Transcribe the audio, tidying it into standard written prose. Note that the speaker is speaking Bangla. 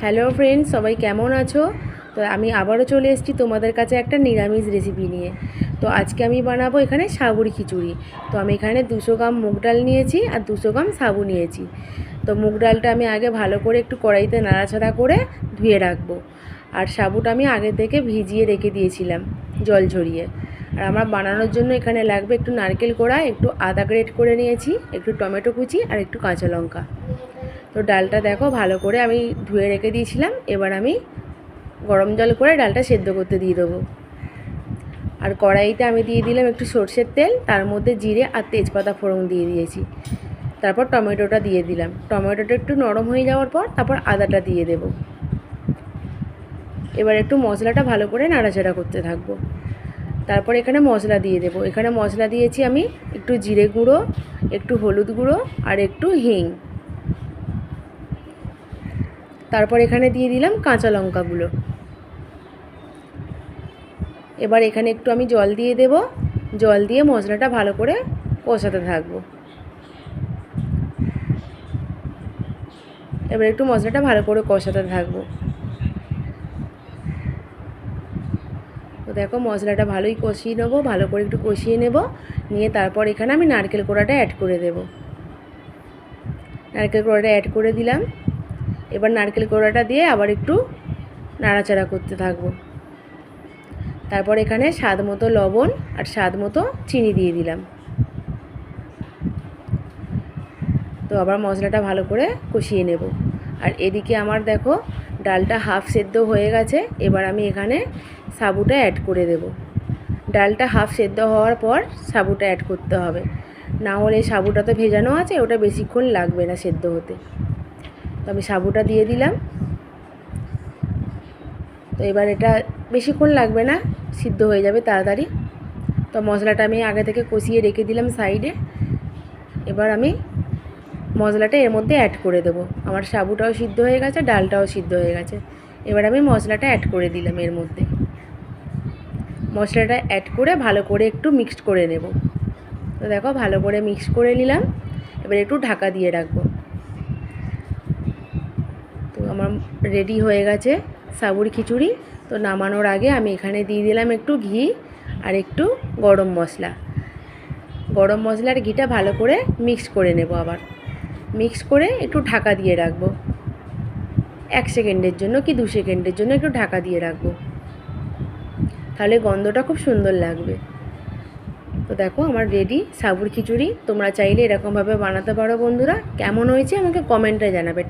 হ্যালো ফ্রেন্ডস, সবাই কেমন আছো? তো আমি আবারও চলে এসেছি তোমাদের কাছে একটা নিরামিষ রেসিপি নিয়ে। তো আজকে আমি বানাবো এখানে সাবুর খিচুড়ি। তো আমি এখানে 200 গ্রাম মুগ ডাল নিয়েছি আর 200 গ্রাম সাবু নিয়েছি। তো মুগ ডালটা আমি আগে ভালো করে একটু কড়াইতে নাড়াচাড়া করে ধুয়ে রাখবো। আর সাবুটা আমি আগে থেকে ভিজিয়ে রেখে দিয়েছিলাম জল ঝরিয়ে। আর আমার বানানোর জন্য এখানে লাগবে একটু নারকেল কোড়া, একটু আদা গ্রেট করে নিয়েছি, একটু টমেটো কুচি আর একটু কাঁচা লঙ্কা। তো ডালটা দেখো ভালো করে আমি ধুয়ে রেখে দিয়েছিলাম। এবার আমি গরম জল করে ডালটা সেদ্ধ করতে দিয়ে দেবো। আর কড়াইতে আমি দিয়ে দিলাম একটু সর্ষের তেল, তার মধ্যে জিরে আর তেজপাতা ফোড়ন দিয়ে দিয়েছি। তারপর টমেটোটা দিয়ে দিলাম। টমেটোটা একটু নরম হয়ে যাওয়ার পর তারপর আদাটা দিয়ে দেব। এবার একটু মশলাটা ভালো করে নাড়াচাড়া করতে থাকবো। তারপর এখানে মশলা দিয়ে দেব। এখানে মশলা দিয়েছি আমি একটু জিরে গুঁড়ো, একটু হলুদ গুঁড়ো আর একটু হিং। তারপর এখানে দিয়ে দিলাম কাঁচা লঙ্কাগুলো। এবার এখানে একটু আমি জল দিয়ে দেব। জল দিয়ে মশলাটা ভালো করে কষাতে থাকবো। এবার একটু মশলাটা ভালো করে কষাতে থাকবো। তো দেখো মশলাটা ভালোই কষিয়ে নেবো, ভালো করে একটু কষিয়ে নেব। নিয়ে তারপর এখানে আমি নারকেল কোড়াটা অ্যাড করে দেব। নারকেল কোড়াটা অ্যাড করে দিলাম। এবার নারকেল কোড়াটা দিয়ে আবার একটু নাড়াচাড়া করতে থাকবো। তারপর এখানে স্বাদ মতো লবণ আর স্বাদ মতো চিনি দিয়ে দিলাম। তো আবার মশলাটা ভালো করে কষিয়ে নেব। আর এদিকে আমার দেখো ডালটা হাফ সেদ্ধ হয়ে গেছে। এবার আমি এখানে সাবুটা অ্যাড করে দেব। ডালটা হাফ সেদ্ধ হওয়ার পর সাবুটা অ্যাড করতে হবে, না হলে সাবুটা তো ভেজানো আছে, ওটা বেশিক্ষণ লাগবে না সেদ্ধ হতে। তো আমি সাবুটা দিয়ে দিলাম। তো এবার এটা বেশিক্ষণ লাগবে না, সিদ্ধ হয়ে যাবে তাড়াতাড়ি। তো মশলাটা আমি আগে থেকে কষিয়ে রেখে দিলাম সাইডে। এবার আমি মশলাটা এর মধ্যে অ্যাড করে দেবো। আমার সাবুটাও সিদ্ধ হয়ে গেছে, ডালটাও সিদ্ধ হয়ে গেছে। এবার আমি মশলাটা অ্যাড করে দিলাম এর মধ্যে। মশলাটা অ্যাড করে ভালো করে একটু মিক্সড করে নেব। তো দেখো ভালো করে মিক্স করে নিলাম। এবার একটু ঢাকা দিয়ে রাখবো। তো আমার রেডি হয়ে গেছে সাবুর খিচুড়ি। তো নামানোর আগে আমি এখানে দিয়ে দিলাম একটু ঘি আর একটু গরম মশলা। গরম মশলা আর ঘিটা ভালো করে মিক্স করে নেব। আবার মিক্স করে একটু ঢাকা দিয়ে রাখবো 1 সেকেন্ডের জন্য কি 2 সেকেন্ডের জন্য একটু ঢাকা দিয়ে রাখবো, তাহলে গন্ধটা খুব সুন্দর লাগবে। তো দেখো আমার রেডি সাবুর খিচুড়ি। তোমরা চাইলে এরকমভাবে বানাতে পারো বন্ধুরা। কেমন হয়েছে আমাকে কমেন্টে জানাবে।